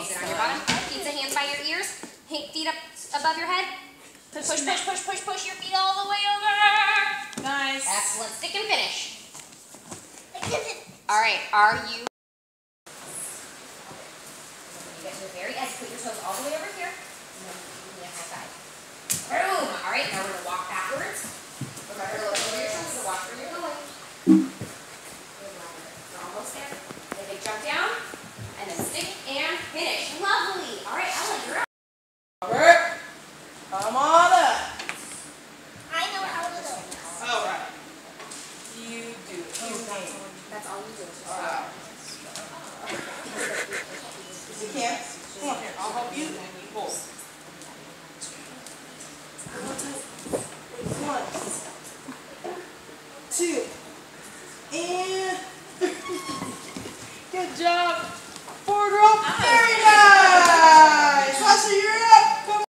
Sit on your bottom. Pizza hands by your ears. Feet up above your head. Push, push, push, push, push, push your feet all the way over. Nice. Excellent. Stick and finish. All right, are you? When you get to the very edge, put your toes all the way over here. And then you can high five. Boom. All right, now we're going to